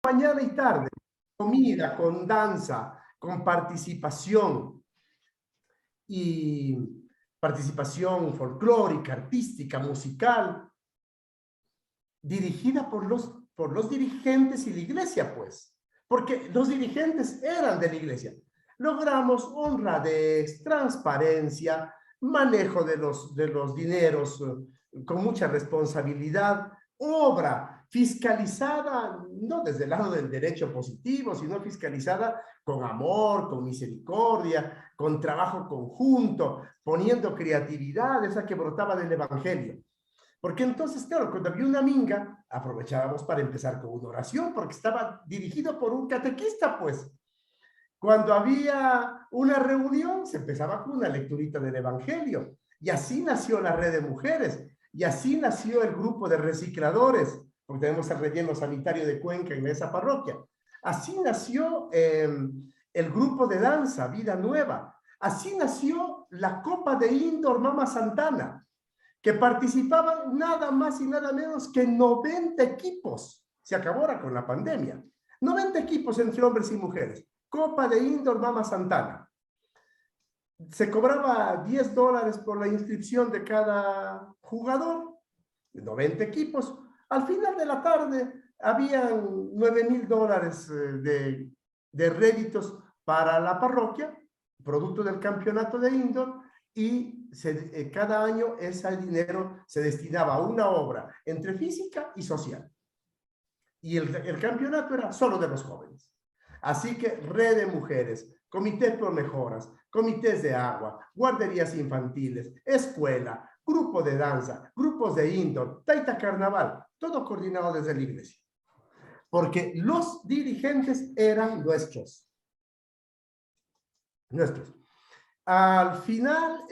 mañana y tarde, comida, con danza, con participación y participación folclórica, artística, musical, dirigida por los dirigentes y la iglesia, pues, porque los dirigentes eran de la iglesia. Logramos honradez, transparencia, manejo de los dineros con mucha responsabilidad, obra fiscalizada, no desde el lado del derecho positivo, sino fiscalizada con amor, con misericordia, con trabajo conjunto, poniendo creatividad, esa que brotaba del evangelio. Porque entonces, claro, cuando había una minga, aprovechábamos para empezar con una oración, porque estaba dirigido por un catequista, pues. Cuando había una reunión, se empezaba con una lecturita del Evangelio. Y así nació la red de mujeres. Y así nació el grupo de recicladores, porque tenemos el relleno sanitario de Cuenca en esa parroquia. Así nació el grupo de danza, Vida Nueva. Así nació la Copa de Indoor Mama Santana, que participaban nada más y nada menos que 90 equipos. Se acabó ahora con la pandemia. 90 equipos entre hombres y mujeres. Copa de Indoor Mama Santana. Se cobraba $10 por la inscripción de cada jugador, 90 equipos. Al final de la tarde habían $9,000 de réditos para la parroquia, producto del campeonato de indoor, y cada año ese dinero se destinaba a una obra entre física y social. Y el campeonato era solo de los jóvenes. Así que red de mujeres, comités por mejoras, comités de agua, guarderías infantiles, escuela, grupo de danza, grupos de indoor, taita carnaval, todo coordinado desde la iglesia. Porque los dirigentes eran nuestros. Nuestros. Al final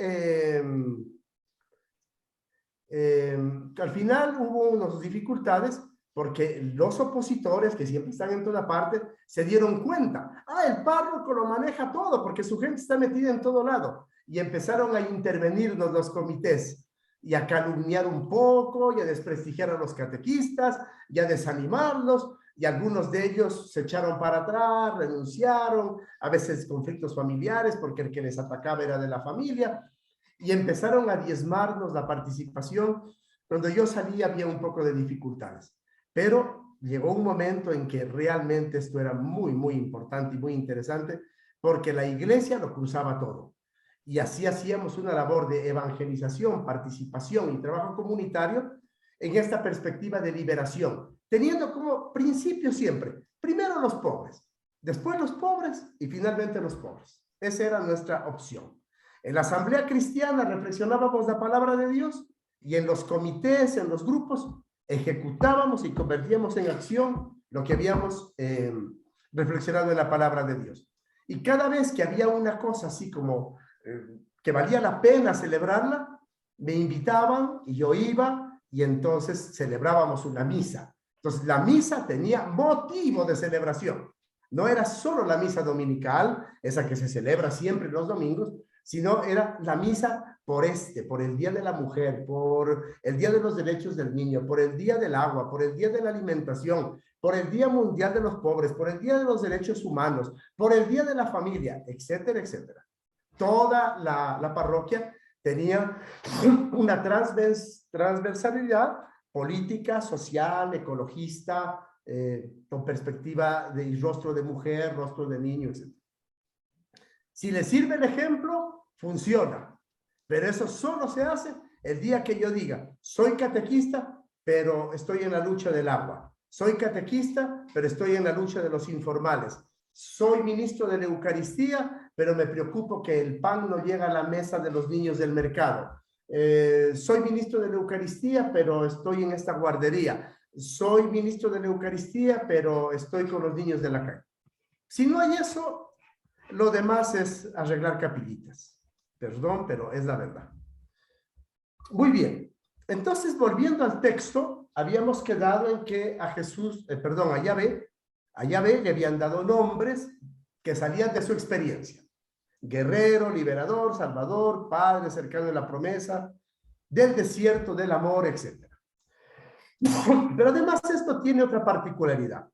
hubo unas dificultades porque los opositores, que siempre están en toda parte, se dieron cuenta. El párroco lo maneja todo porque su gente está metida en todo lado. Y empezaron a intervenirnos los comités y a calumniar un poco y a desprestigiar a los catequistas y a desanimarlos. Y algunos de ellos se echaron para atrás, renunciaron, a veces conflictos familiares porque el que les atacaba era de la familia. Y empezaron a diezmarnos la participación. Cuando yo salí había un poco de dificultades. Pero llegó un momento en que realmente esto era muy, muy importante y muy interesante porque la iglesia lo cruzaba todo. Y así hacíamos una labor de evangelización, participación y trabajo comunitario en esta perspectiva de liberación, teniendo como principio siempre, primero los pobres, después los pobres y finalmente los pobres. Esa era nuestra opción. En la asamblea cristiana reflexionábamos la palabra de Dios y en los comités, en los grupos, ejecutábamos y convertíamos en acción lo que habíamos reflexionado en la palabra de Dios. Y cada vez que había una cosa así como que valía la pena celebrarla, me invitaban y yo iba y entonces celebrábamos una misa. Entonces la misa tenía motivo de celebración. No era solo la misa dominical, esa que se celebra siempre los domingos, sino era la misa por el Día de la Mujer, por el Día de los Derechos del Niño, por el Día del Agua, por el Día de la Alimentación, por el Día Mundial de los Pobres, por el Día de los Derechos Humanos, por el Día de la Familia, etcétera, etcétera. Toda la parroquia tenía una transversalidad política, social, ecologista, con perspectiva de rostro de mujer, rostro de niño, etc. Si le sirve el ejemplo, funciona. Pero eso solo se hace el día que yo diga, soy catequista, pero estoy en la lucha del agua. Soy catequista, pero estoy en la lucha de los informales. Soy ministro de la Eucaristía, pero me preocupo que el pan no llega a la mesa de los niños del mercado. Soy ministro de la Eucaristía, pero estoy en esta guardería. Soy ministro de la Eucaristía, pero estoy con los niños de la calle. Si no hay eso, lo demás es arreglar capillitas. Perdón, pero es la verdad. Muy bien. Entonces, volviendo al texto, habíamos quedado en que a Yahvé le habían dado nombres que salían de su experiencia. Guerrero, liberador, salvador, padre cercano de la promesa, del desierto, del amor, etc. Pero además esto tiene otra particularidad.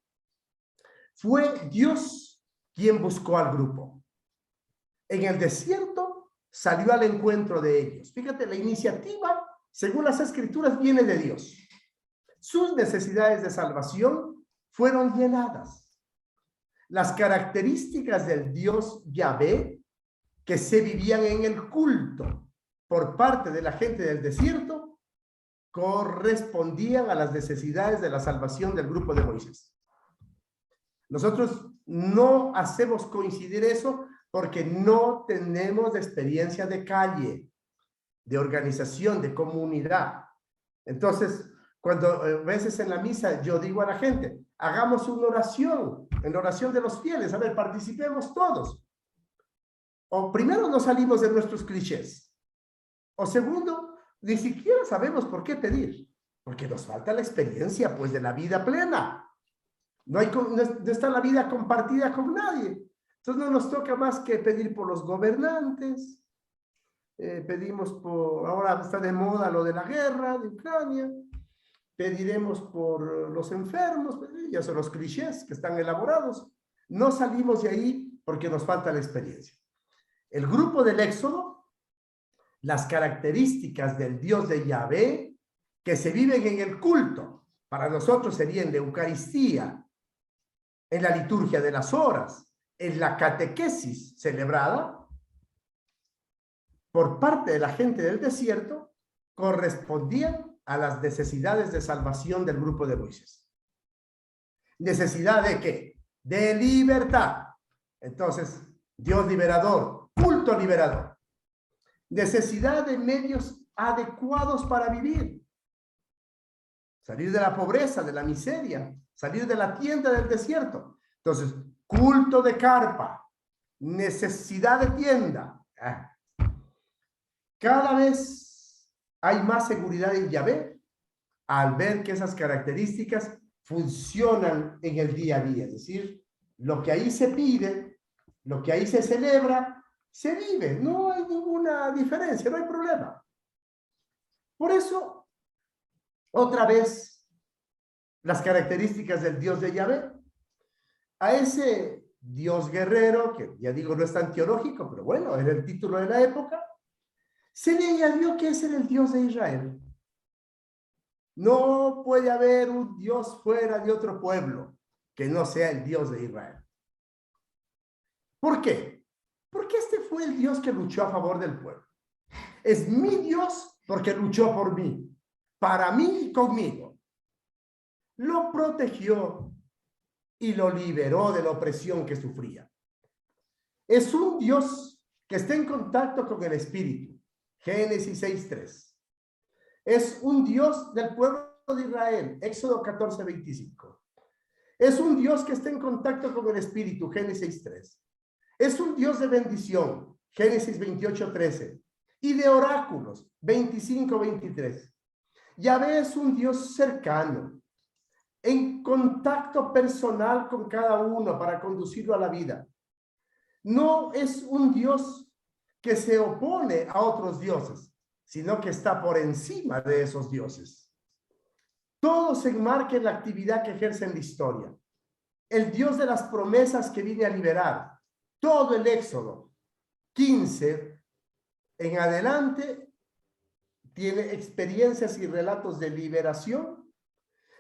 Fue Dios quien buscó al grupo. En el desierto salió al encuentro de ellos. Fíjate, la iniciativa, según las Escrituras, viene de Dios. Sus necesidades de salvación fueron llenadas. Las características del Dios Yahvé que se vivían en el culto por parte de la gente del desierto correspondían a las necesidades de la salvación del grupo de Moisés. Nosotros no hacemos coincidir eso porque no tenemos experiencia de calle, de organización, de comunidad. Entonces, cuando a veces en la misa yo digo a la gente, hagamos una oración, en la oración de los fieles, a ver, participemos todos. O primero no salimos de nuestros clichés. O segundo, ni siquiera sabemos por qué pedir, porque nos falta la experiencia, pues, de la vida plena. No está la vida compartida con nadie. Entonces no nos toca más que pedir por los gobernantes, pedimos por, ahora está de moda lo de la guerra de Ucrania, pediremos por los enfermos, ya son los clichés que están elaborados. No salimos de ahí porque nos falta la experiencia. El grupo del Éxodo, las características del Dios de Yahvé que se viven en el culto, para nosotros serían de Eucaristía, en la liturgia de las horas, en la catequesis celebrada por parte de la gente del desierto, correspondían a las necesidades de salvación del grupo de Moisés. ¿Necesidad de qué? De libertad. Entonces, Dios liberador, culto liberador. Necesidad de medios adecuados para vivir. Salir de la pobreza, de la miseria, salir de la tienda del desierto. Entonces, culto de carpa, necesidad de tienda. Cada vez hay más seguridad en Yahvé al ver que esas características funcionan en el día a día. Es decir, lo que ahí se pide, lo que ahí se celebra, se vive. No hay ninguna diferencia, no hay problema. Por eso, otra vez, las características del Dios de Yahvé, a ese Dios guerrero, que ya digo no es tan teológico, pero bueno, era el título de la época, se le añadió que ese era el Dios de Israel. No puede haber un Dios fuera de otro pueblo que no sea el Dios de Israel. ¿Por qué? Porque este fue el Dios que luchó a favor del pueblo. Es mi Dios porque luchó por mí, para mí y conmigo. Lo protegió y lo liberó de la opresión que sufría. Es un Dios que está en contacto con el Espíritu. Génesis 6:3. Es un Dios del pueblo de Israel. Éxodo 14:25. Es un Dios que está en contacto con el Espíritu. Génesis 6:3. Es un Dios de bendición. Génesis 28:13. Y de oráculos. 25:23. Yahvé es un Dios cercano, en contacto personal con cada uno para conducirlo a la vida. No es un Dios que se opone a otros dioses, sino que está por encima de esos dioses. Todo se enmarca en la actividad que ejerce en la historia. El Dios de las promesas que viene a liberar. Todo el Éxodo 15 en adelante tiene experiencias y relatos de liberación,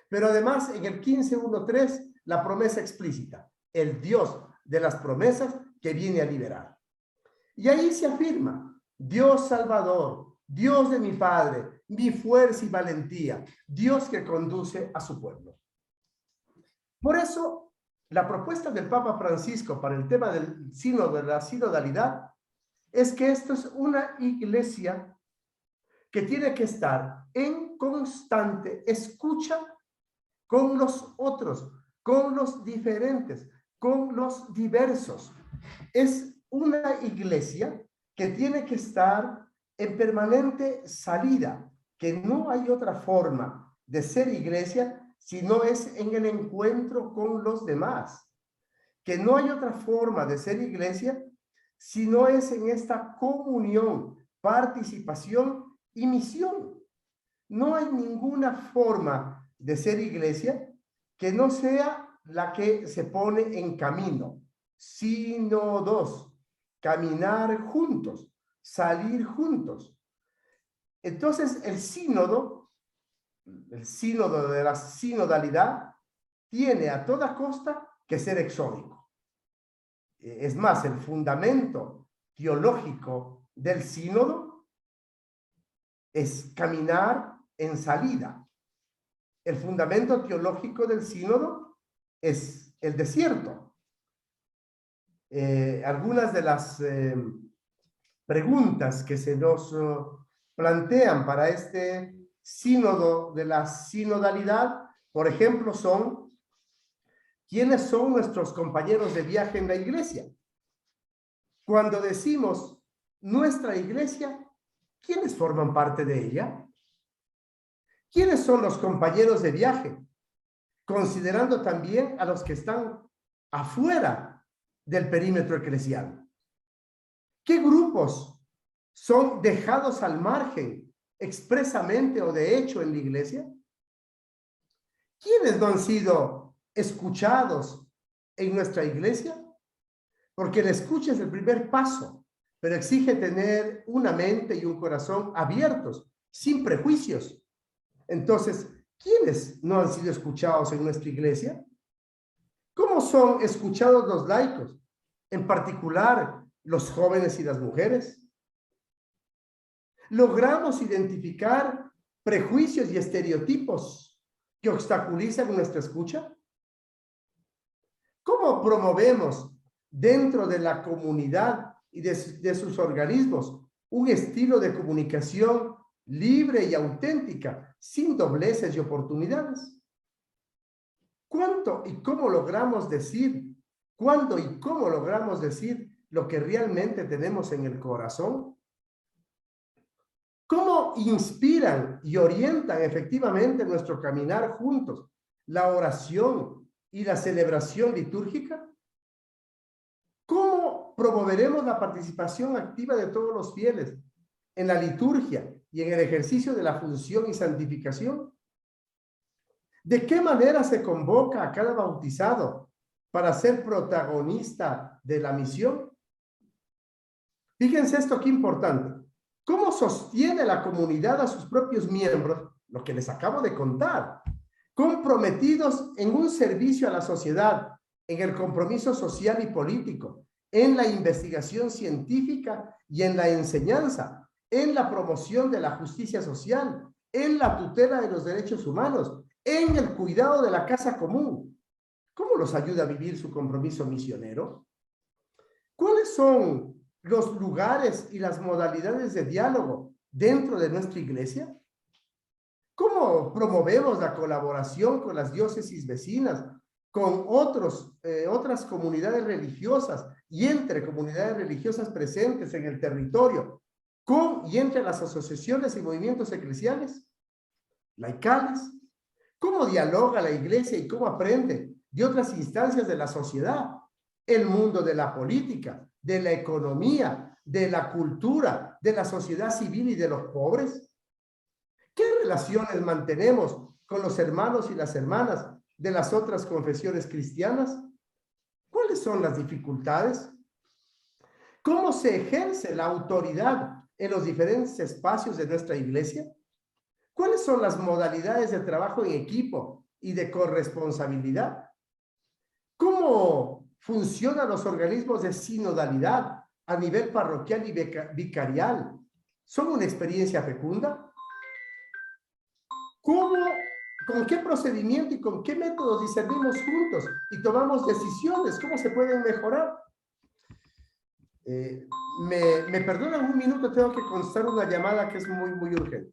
pero además en el 15:1-3 la promesa explícita. El Dios de las promesas que viene a liberar. Y ahí se afirma, Dios Salvador, Dios de mi Padre, mi fuerza y valentía, Dios que conduce a su pueblo. Por eso, la propuesta del Papa Francisco para el tema del sínodo, de la sinodalidad, es que esto es una iglesia que tiene que estar en constante escucha con los otros, con los diferentes, con los diversos. Es una iglesia que tiene que estar en permanente salida, que no hay otra forma de ser iglesia si no es en el encuentro con los demás, que no hay otra forma de ser iglesia si no es en esta comunión, participación y misión. No hay ninguna forma de ser iglesia que no sea la que se pone en camino. Sínodos, caminar juntos, salir juntos. Entonces, el sínodo de la sinodalidad, tiene a toda costa que ser exódico. Es más, el fundamento teológico del sínodo es caminar en salida. El fundamento teológico del sínodo es el desierto. Algunas de las preguntas que se nos plantean para este sínodo de la sinodalidad, por ejemplo, son: ¿quiénes son nuestros compañeros de viaje en la iglesia? Cuando decimos nuestra iglesia, ¿quiénes forman parte de ella? ¿Quiénes son los compañeros de viaje? Considerando también a los que están afuera del perímetro eclesial. ¿Qué grupos son dejados al margen expresamente o de hecho en la iglesia? ¿Quiénes no han sido escuchados en nuestra iglesia? Porque el escucha es el primer paso, pero exige tener una mente y un corazón abiertos, sin prejuicios. Entonces, ¿quiénes no han sido escuchados en nuestra iglesia? ¿Cómo son escuchados los laicos? En particular, los jóvenes y las mujeres. ¿Logramos identificar prejuicios y estereotipos que obstaculizan nuestra escucha? ¿Cómo promovemos dentro de la comunidad y de sus organismos un estilo de comunicación libre y auténtica, sin dobleces y oportunidades? ¿Cuánto y cómo logramos decir, cuándo y cómo logramos decir lo que realmente tenemos en el corazón? ¿Cómo inspiran y orientan efectivamente nuestro caminar juntos la oración y la celebración litúrgica? ¿Cómo promoveremos la participación activa de todos los fieles en la liturgia y en el ejercicio de la función y santificación? ¿De qué manera se convoca a cada bautizado para ser protagonista de la misión? Fíjense esto qué importante. ¿Cómo sostiene la comunidad a sus propios miembros? Lo que les acabo de contar. Comprometidos en un servicio a la sociedad, en el compromiso social y político, en la investigación científica y en la enseñanza, en la promoción de la justicia social, en la tutela de los derechos humanos, en el cuidado de la casa común. ¿Cómo los ayuda a vivir su compromiso misionero? ¿Cuáles son los lugares y las modalidades de diálogo dentro de nuestra iglesia? ¿Cómo promovemos la colaboración con las diócesis vecinas, con otras comunidades religiosas y entre comunidades religiosas presentes en el territorio, con y entre las asociaciones y movimientos eclesiales, laicales? ¿Cómo dialoga la iglesia y cómo aprende de otras instancias de la sociedad? El mundo de la política, de la economía, de la cultura, de la sociedad civil y de los pobres. ¿Qué relaciones mantenemos con los hermanos y las hermanas de las otras confesiones cristianas? ¿Cuáles son las dificultades? ¿Cómo se ejerce la autoridad en los diferentes espacios de nuestra iglesia? ¿Cuáles son las modalidades de trabajo en equipo y de corresponsabilidad? ¿Cómo funcionan los organismos de sinodalidad a nivel parroquial y vicarial? ¿Son una experiencia fecunda? ¿Cómo, con qué procedimiento y con qué métodos discernimos juntos y tomamos decisiones? ¿Cómo se pueden mejorar? Me perdonan un minuto, tengo que contestar una llamada que es muy urgente.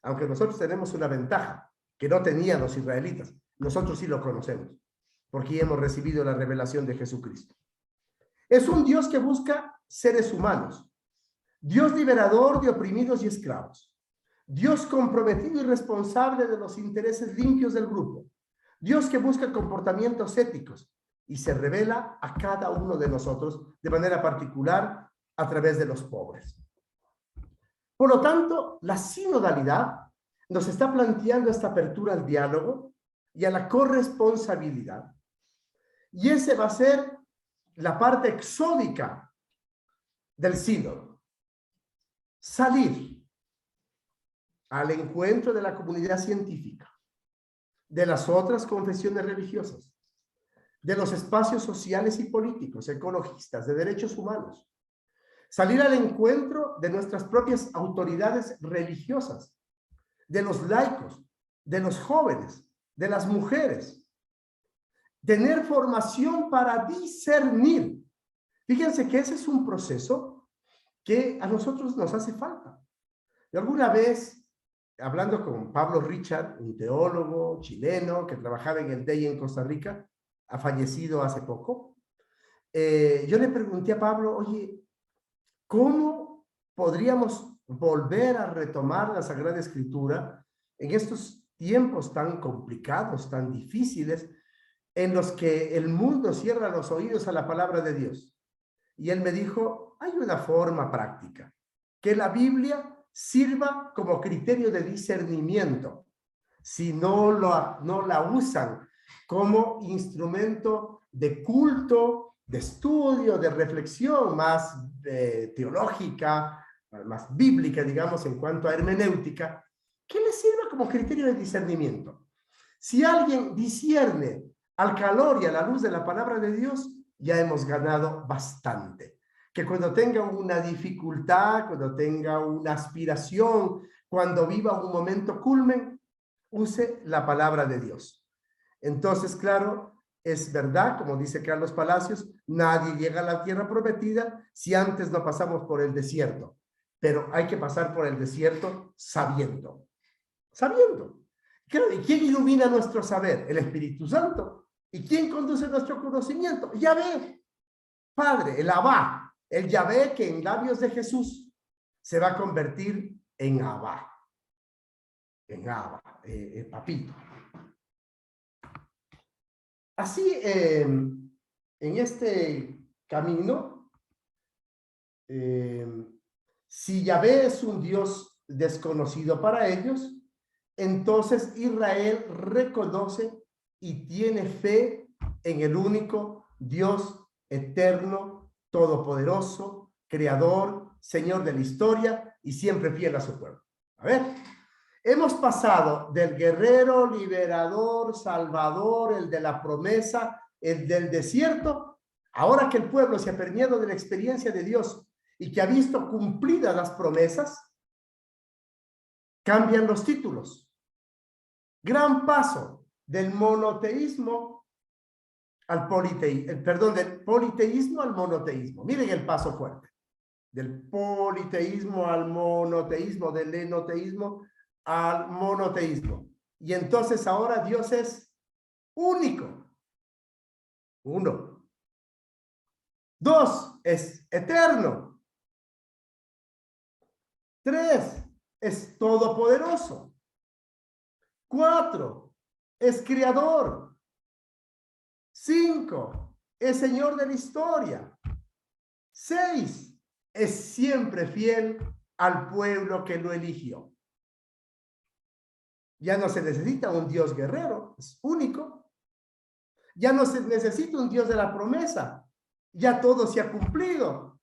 aunque nosotros tenemos una ventaja que no tenían los israelitas. Nosotros sí lo conocemos, porque hemos recibido la revelación de Jesucristo. Es un Dios que busca seres humanos, Dios liberador de oprimidos y esclavos, Dios comprometido y responsable de los intereses limpios del grupo, Dios que busca comportamientos éticos y se revela a cada uno de nosotros de manera particular a través de los pobres. Por lo tanto, la sinodalidad nos está planteando esta apertura al diálogo y a la corresponsabilidad. Y ese va a ser la parte exódica del sínodo. Salir al encuentro de la comunidad científica, de las otras confesiones religiosas, de los espacios sociales y políticos, ecologistas, de derechos humanos. Salir al encuentro de nuestras propias autoridades religiosas, de los laicos, de los jóvenes, de las mujeres. Tener formación para discernir. Fíjense que ese es un proceso que a nosotros nos hace falta. Yo alguna vez, hablando con Pablo Richard, un teólogo chileno que trabajaba en el DEI en Costa Rica, ha fallecido hace poco, yo le pregunté a Pablo, oye, ¿cómo podríamos volver a retomar la Sagrada Escritura en estos tiempos tan complicados, tan difíciles, en los que el mundo cierra los oídos a la palabra de Dios? Y él me dijo, hay una forma práctica, que la Biblia sirva como criterio de discernimiento. Si no la usan como instrumento de culto, de estudio, de reflexión más teológica, más bíblica, digamos, en cuanto a hermenéutica, que le sirva como criterio de discernimiento. Si alguien discierne al calor y a la luz de la palabra de Dios, ya hemos ganado bastante. Que cuando tenga una dificultad, cuando tenga una aspiración, cuando viva un momento culmen, use la palabra de Dios. Entonces, claro, es verdad, como dice Carlos Palacios, nadie llega a la tierra prometida si antes no pasamos por el desierto. Pero hay que pasar por el desierto sabiendo. Sabiendo. Claro, ¿y quién ilumina nuestro saber? El Espíritu Santo. ¿Y quién conduce nuestro conocimiento? Yahvé, Padre, el Abba, el Yahvé que en labios de Jesús se va a convertir en Abba. En Abba, papito. Así, en este camino, si Yahvé es un Dios desconocido para ellos, entonces Israel reconoce y tiene fe en el único Dios eterno, todopoderoso, creador, Señor de la historia y siempre fiel a su pueblo. A ver, hemos pasado del guerrero, liberador, salvador, el de la promesa, el del desierto, ahora que el pueblo se ha permeado de la experiencia de Dios y que ha visto cumplidas las promesas, cambian los títulos. Gran paso del monoteísmo al politeísmo, del politeísmo al monoteísmo. Miren el paso fuerte. Del politeísmo al monoteísmo, del enoteísmo al monoteísmo. Y entonces ahora Dios es único. Uno. Dos, es eterno. Tres, es todopoderoso. Cuatro, es creador. Cinco, es Señor de la historia. Seis, es siempre fiel al pueblo que lo eligió. Ya no se necesita un Dios guerrero, es único. Ya no se necesita un Dios de la promesa, ya todo se ha cumplido.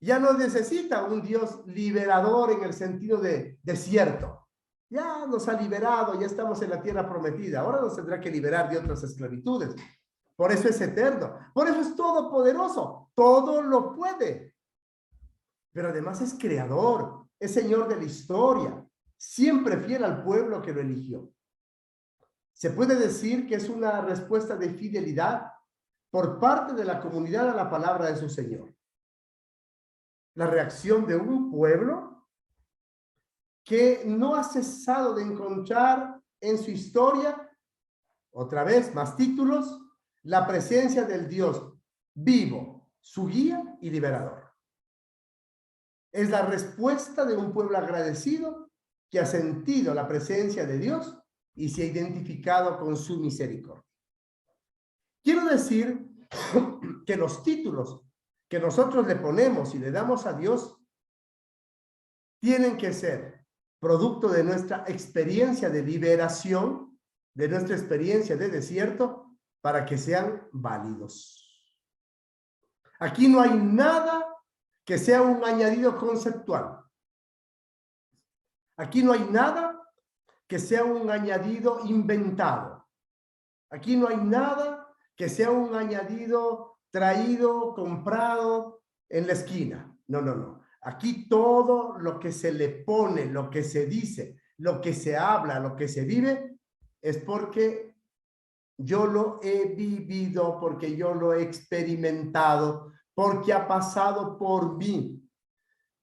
Ya no necesita un Dios liberador en el sentido de desierto. Ya nos ha liberado, ya estamos en la tierra prometida. Ahora nos tendrá que liberar de otras esclavitudes. Por eso es eterno. Por eso es todopoderoso. Todo lo puede. Pero además es creador. Es Señor de la historia. Siempre fiel al pueblo que lo eligió. Se puede decir que es una respuesta de fidelidad por parte de la comunidad a la palabra de su Señor. La reacción de un pueblo que no ha cesado de encontrar en su historia, otra vez, más títulos, la presencia del Dios vivo, su guía y liberador. Es la respuesta de un pueblo agradecido que ha sentido la presencia de Dios y se ha identificado con su misericordia. Quiero decir que los títulos que nosotros le ponemos y le damos a Dios tienen que ser producto de nuestra experiencia de liberación, de nuestra experiencia de desierto, para que sean válidos. Aquí no hay nada que sea un añadido conceptual. Aquí no hay nada que sea un añadido inventado. Aquí no hay nada que sea un añadido traído, comprado en la esquina. No, no, no. Aquí todo lo que se le pone, lo que se dice, lo que se habla, lo que se vive, es porque yo lo he vivido, porque yo lo he experimentado, porque ha pasado por mí,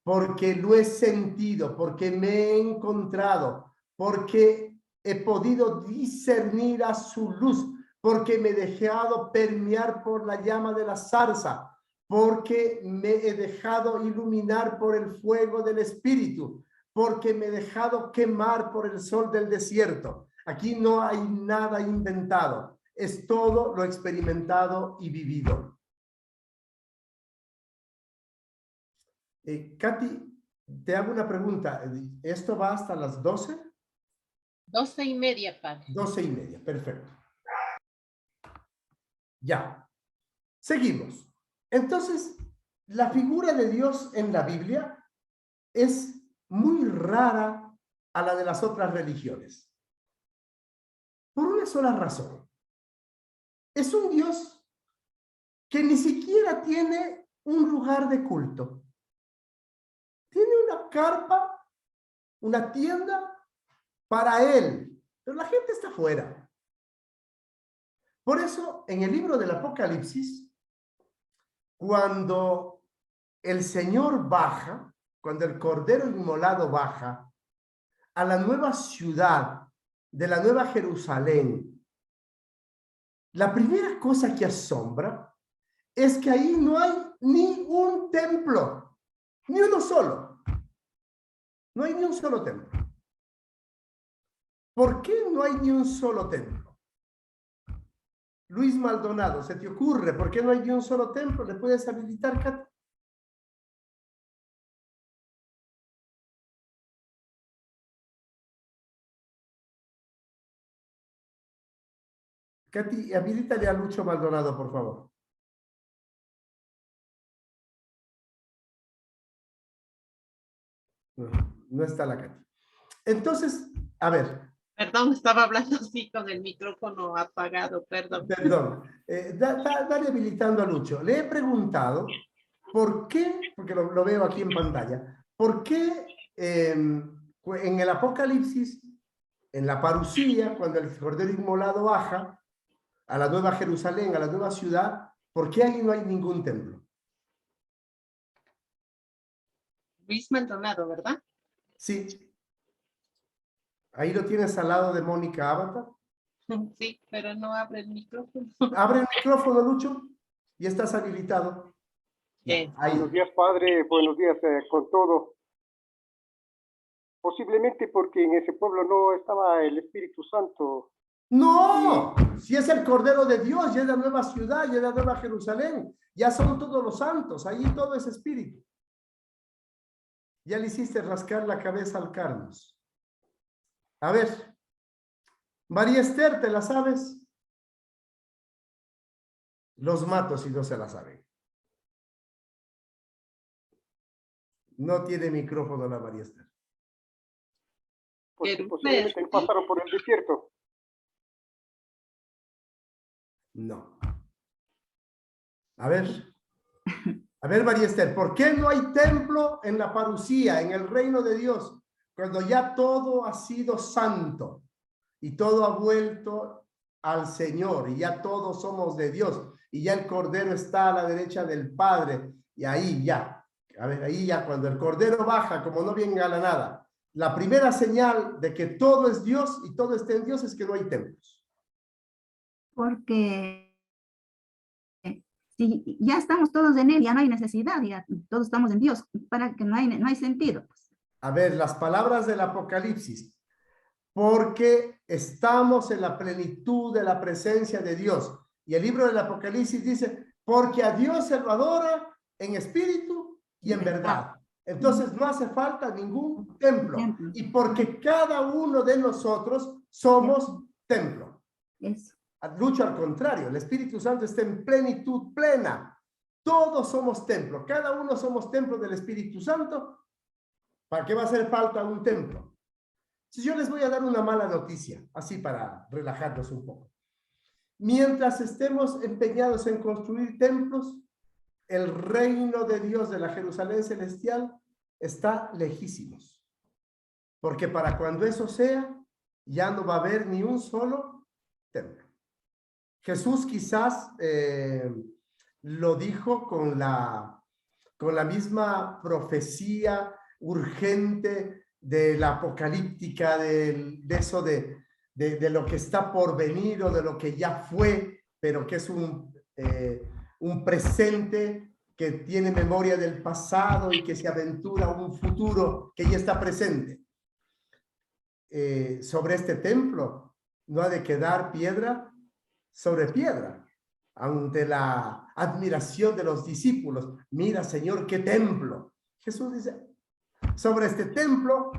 porque lo he sentido, porque me he encontrado, porque he podido discernir a su luz, porque me he dejado permear por la llama de la zarza, porque me he dejado iluminar por el fuego del Espíritu, porque me he dejado quemar por el sol del desierto. Aquí no hay nada inventado, es todo lo experimentado y vivido. Katy, te hago una pregunta. ¿Esto va hasta las 12? 12:30, padre. 12:30, perfecto. Ya. Seguimos. Entonces, la figura de Dios en la Biblia es muy rara a la de las otras religiones. Por una sola razón. Es un Dios que ni siquiera tiene un lugar de culto. Tiene una carpa, una tienda para él, pero la gente está afuera. Por eso, en el libro del Apocalipsis, cuando el Señor baja, cuando el Cordero Inmolado baja a la nueva ciudad de la Nueva Jerusalén, la primera cosa que asombra es que ahí no hay ni un templo, ni uno solo. No hay ni un solo templo. ¿Por qué no hay ni un solo templo? Luis Maldonado, ¿se te ocurre por qué no hay ni un solo templo? ¿Le puedes habilitar, Katy? Katy, habilítale a Lucho Maldonado, por favor. No, no está la Katy. Entonces, a ver. Perdón, estaba hablando así con el micrófono apagado, perdón. Perdón. Dale habilitando a Lucho. Le he preguntado por qué, porque lo veo aquí en pantalla, por qué en el Apocalipsis, en la parusía, cuando el Cordero Inmolado baja a la Nueva Jerusalén, a la nueva ciudad, ¿por qué ahí no hay ningún templo? Luis Maldonado, ¿verdad? Sí. Ahí lo tienes al lado de Mónica Avatar. Sí, pero no abre el micrófono. Abre el micrófono, Lucho, y estás habilitado. Bien. Ahí. Buenos días, padre. Buenos días con todo. Posiblemente porque en ese pueblo no estaba el Espíritu Santo. No, si es el Cordero de Dios, ya es la nueva ciudad, ya es la nueva Jerusalén, ya son todos los santos, ahí todo es espíritu. Ya le hiciste rascar la cabeza al Carlos. A ver, María Esther, ¿te la sabes? Los mato si no se la saben. No tiene micrófono la María Esther. Pues posiblemente pasaron por el desierto. No. A ver, María Esther, ¿por qué no hay templo en la parusía, en el reino de Dios, cuando ya todo ha sido santo y todo ha vuelto al Señor y ya todos somos de Dios y ya el Cordero está a la derecha del Padre y ahí ya, a ver, ahí ya cuando el Cordero baja, como no venga a la nada, La primera señal de que todo es Dios y todo está en Dios es que no hay templos. Porque si ya estamos todos en Él, ya no hay necesidad, ya todos estamos en Dios, para que no hay sentido. A ver, las palabras del Apocalipsis. Porque estamos en la plenitud de la presencia de Dios. Y el libro del Apocalipsis dice, porque a Dios se lo adora en espíritu y en verdad. Entonces no hace falta ningún templo. Y porque cada uno de nosotros somos templo. Eso. Lucho al contrario, el Espíritu Santo está en plenitud plena. Todos somos templo. Cada uno somos templo del Espíritu Santo. ¿Para qué va a hacer falta un templo? Si yo les voy a dar una mala noticia, así para relajarnos un poco. Mientras estemos empeñados en construir templos, el reino de Dios de la Jerusalén celestial está lejísimos. Porque para cuando eso sea, ya no va a haber ni un solo templo. Jesús quizás lo dijo con la misma profecía urgente de la apocalíptica, de eso de lo que está por venir o de lo que ya fue, pero que es un presente que tiene memoria del pasado y que se aventura a un futuro que ya está presente. Sobre este templo no ha de quedar piedra sobre piedra. Ante la admiración de los discípulos, mira, Señor, qué templo. Jesús dice, sobre este templo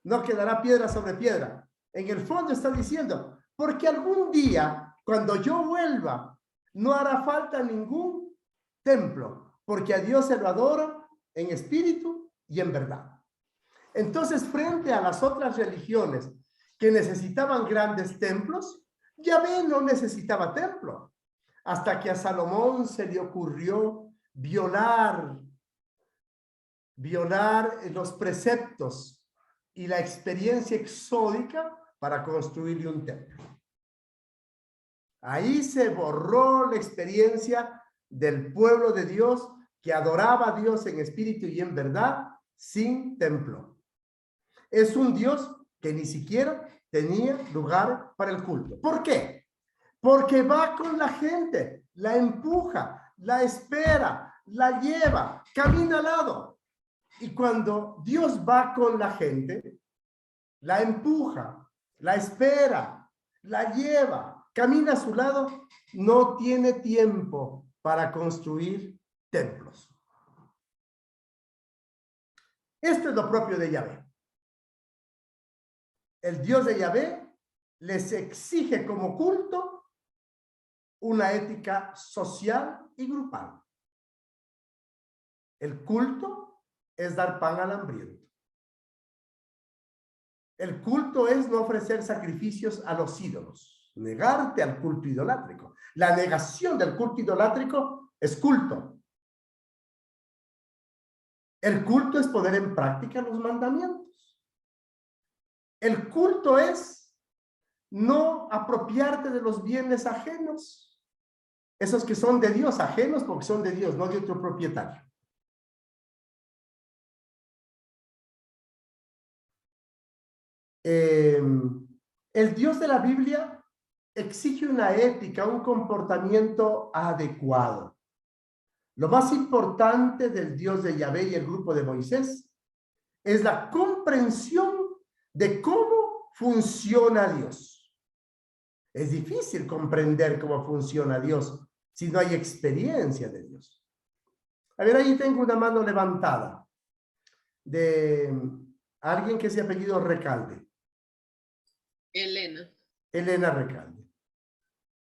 no quedará piedra sobre piedra. En el fondo está diciendo, porque algún día, cuando yo vuelva, no hará falta ningún templo, porque a Dios se lo adora en espíritu y en verdad. Entonces, frente a las otras religiones que necesitaban grandes templos, Yahvé no necesitaba templo, hasta que a Salomón se le ocurrió violar los preceptos y la experiencia exódica para construirle un templo. Ahí se borró la experiencia del pueblo de Dios que adoraba a Dios en espíritu y en verdad sin templo. Es un Dios que ni siquiera tenía lugar para el culto. ¿Por qué? Porque va con la gente, la empuja, la espera, la lleva, camina al lado. Y cuando Dios va con la gente, la empuja, la espera, la lleva, camina a su lado, no tiene tiempo para construir templos. Esto es lo propio de Yahvé. El Dios de Yahvé les exige como culto una ética social y grupal. El culto es dar pan al hambriento. El culto es no ofrecer sacrificios a los ídolos, negarte al culto idolátrico. La negación del culto idolátrico es culto. El culto es poner en práctica los mandamientos. El culto es no apropiarte de los bienes ajenos, esos que son de Dios, ajenos porque son de Dios, no de otro propietario. El Dios de la Biblia exige una ética, un comportamiento adecuado. Lo más importante del Dios de Yahvé y el grupo de Moisés es la comprensión de cómo funciona Dios. Es difícil comprender cómo funciona Dios si no hay experiencia de Dios. A ver, ahí tengo una mano levantada de alguien que se ha apellido Recalde. Elena. Elena Recalde.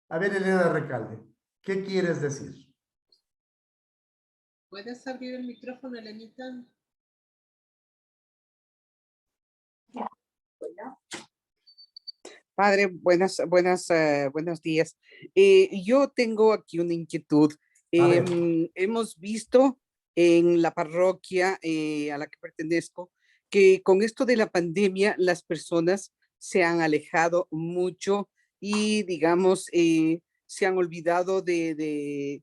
A ver, Elena Recalde, ¿qué quieres decir? ¿Puedes abrir el micrófono, Elenita? Padre, buenos días. Yo tengo aquí una inquietud. Hemos visto en la parroquia a la que pertenezco que con esto de la pandemia las personas se han alejado mucho y, digamos, se han olvidado de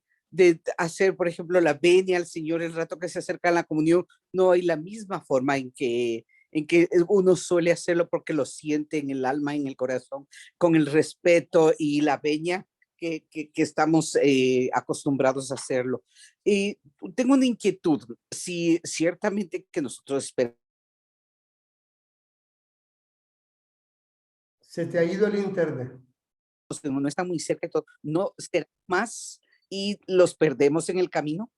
hacer, por ejemplo, la venia al Señor el rato que se acerca a la comunión. No hay la misma forma en que en que uno suele hacerlo porque lo siente en el alma, en el corazón, con el respeto y la veña que estamos acostumbrados a hacerlo. Y tengo una inquietud, si ciertamente que nosotros esperamos. Se te ha ido el internet. No está muy cerca de todo, no será más y los perdemos en el camino.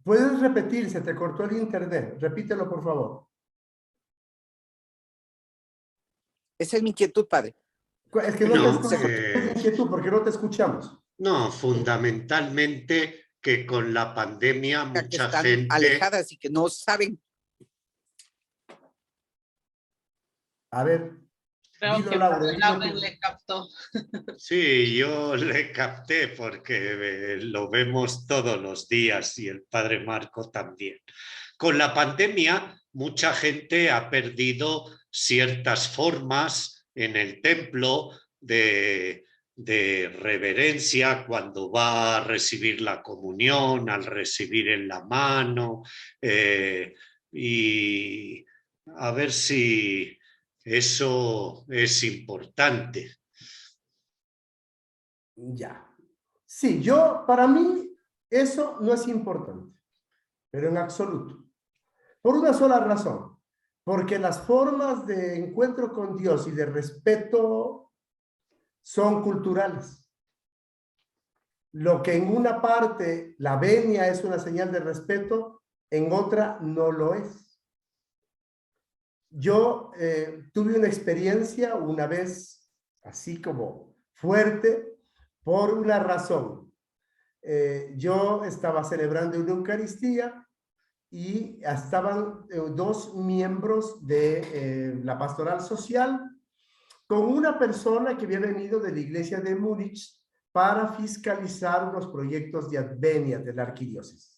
¿Puedes repetir? Se te cortó el internet. Repítelo, por favor. Esa es mi inquietud, padre. Es que no te No, escuchamos. Es inquietud porque no te escuchamos. no, fundamentalmente que con la pandemia Que mucha están gente... alejadas y que no saben. A ver. Creo Dilo, que Laura, Padre dilo Lauren tú. le captó. Sí, yo le capté porque lo vemos todos los días y el padre Marco también. Con la pandemia, mucha gente ha perdido ciertas formas en el templo de reverencia cuando va a recibir la comunión, al recibir en la mano, y a ver si eso es importante. Ya. Sí, para mí, eso no es importante, pero en absoluto. Por una sola razón, porque las formas de encuentro con Dios y de respeto son culturales. Lo que en una parte la venia es una señal de respeto, en otra no lo es. Yo tuve una experiencia una vez así como fuerte por una razón. Yo estaba celebrando una Eucaristía y estaban dos miembros de la pastoral social con una persona que había venido de la iglesia de Múnich para fiscalizar unos proyectos de advenia de la arquidiócesis.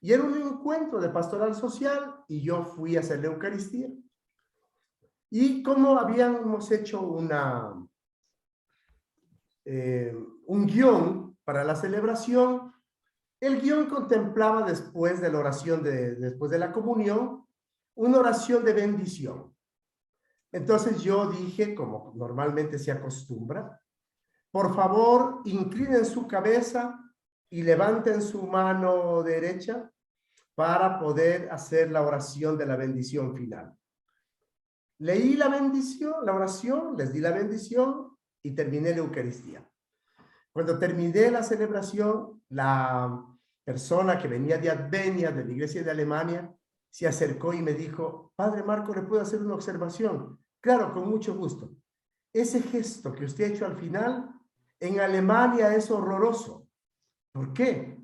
Y era un encuentro de pastoral social y yo fui a hacer la Eucaristía. Y como habíamos hecho un guión para la celebración, el guión contemplaba después de la oración, después de la comunión, una oración de bendición. Entonces yo dije, como normalmente se acostumbra, por favor, inclinen su cabeza y levanten su mano derecha para poder hacer la oración de la bendición final. Leí la bendición, la oración, les di la bendición y terminé la Eucaristía. Cuando terminé la celebración, la persona que venía de Advenia, de la iglesia de Alemania, se acercó y me dijo, Padre Marco, ¿le puedo hacer una observación? Claro, con mucho gusto. Ese gesto que usted ha hecho al final, en Alemania es horroroso. ¿Por qué?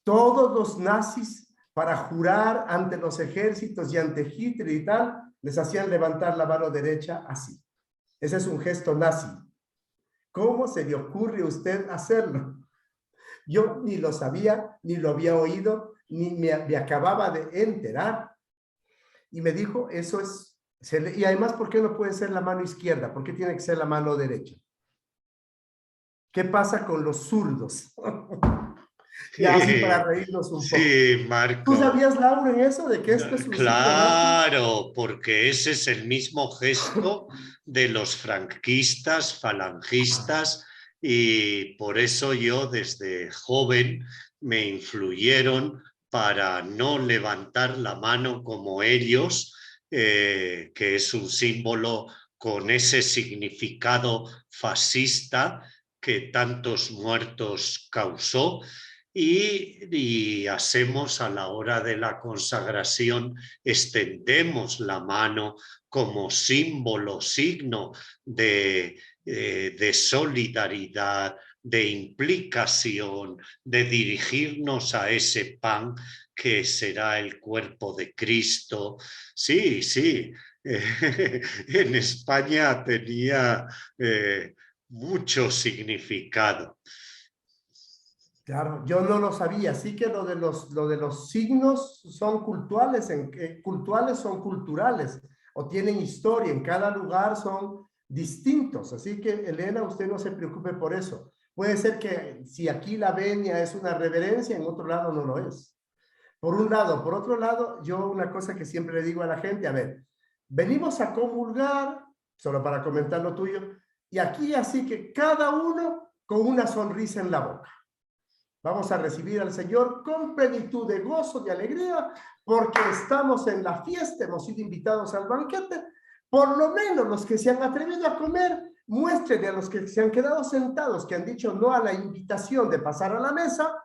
Todos los nazis, para jurar ante los ejércitos y ante Hitler y tal, les hacían levantar la mano derecha así. Ese es un gesto nazi. ¿Cómo se le ocurre a usted hacerlo? Yo ni lo sabía, ni lo había oído, ni me acababa de enterar. Y me dijo, eso es... Y además, ¿por qué no puede ser la mano izquierda? ¿Por qué tiene que ser la mano derecha? ¿Qué pasa con los zurdos? Ya así para reírnos un poco. Sí, Marco. ¿Tú sabías, Laura, en eso de que esto es un Claro, porque ese es el mismo gesto de los franquistas, falangistas, y por eso yo desde joven me influyeron para no levantar la mano como ellos, que es un símbolo con ese significado fascista que tantos muertos causó. Y hacemos a la hora de la consagración, extendemos la mano como símbolo, signo de solidaridad, de implicación, de dirigirnos a ese pan que será el cuerpo de Cristo. Sí, sí, en España tenía mucho significado. Claro, yo no lo sabía, así que lo de los signos son culturales, culturales son culturales, o tienen historia, en cada lugar son distintos, así que Elena, usted no se preocupe por eso. Puede ser que si aquí la venia es una reverencia, en otro lado no lo es. Por un lado. Por otro lado, yo una cosa que siempre le digo a la gente, a ver, venimos a comulgar, solo para comentar lo tuyo, y aquí así que cada uno con una sonrisa en la boca. Vamos a recibir al Señor con plenitud de gozo, de alegría, porque estamos en la fiesta, hemos sido invitados al banquete. Por lo menos los que se han atrevido a comer, muestren a los que se han quedado sentados, que han dicho no a la invitación de pasar a la mesa,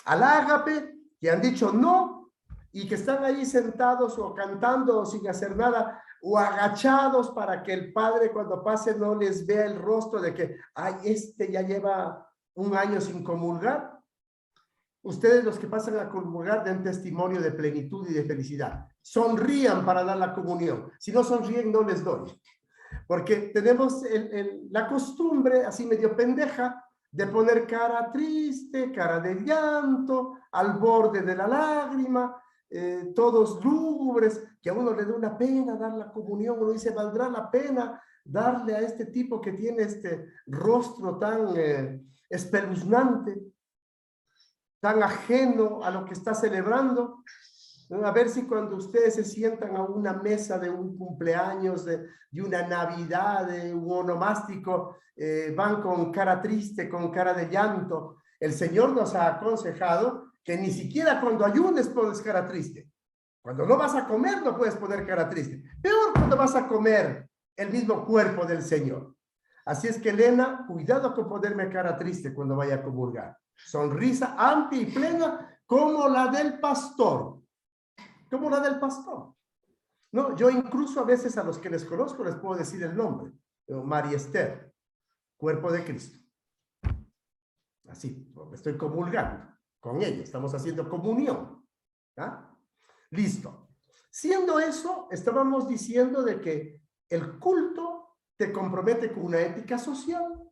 al ágape, que han dicho no, y que están ahí sentados o cantando o sin hacer nada, o agachados para que el Padre cuando pase no les vea el rostro de que, ay, este ya lleva un año sin comulgar. Ustedes los que pasan a comulgar den testimonio de plenitud y de felicidad. Sonrían para dar la comunión. Si no sonríen, no les doy. Porque tenemos la costumbre, así medio pendeja, de poner cara triste, cara de llanto, al borde de la lágrima, todos lúgubres, que a uno le da una pena dar la comunión. Uno dice, ¿valdrá la pena darle a este tipo que tiene este rostro tan espeluznante, tan ajeno a lo que está celebrando? A ver si cuando ustedes se sientan a una mesa de un cumpleaños, de una Navidad, de un onomástico, van con cara triste, con cara de llanto. El Señor nos ha aconsejado que ni siquiera cuando ayunes pones cara triste. Cuando no vas a comer no puedes poner cara triste. Peor cuando vas a comer el mismo cuerpo del Señor. Así es que, Elena, cuidado con ponerme cara triste cuando vaya a comulgar. Sonrisa amplia y plena como la del pastor. Como la del pastor. No, yo incluso a veces a los que les conozco les puedo decir el nombre. María Esther, cuerpo de Cristo. Así, porque estoy comulgando con ella. Estamos haciendo comunión. ¿Ah? Listo. Siendo eso, estábamos diciendo de que el culto te compromete con una ética social.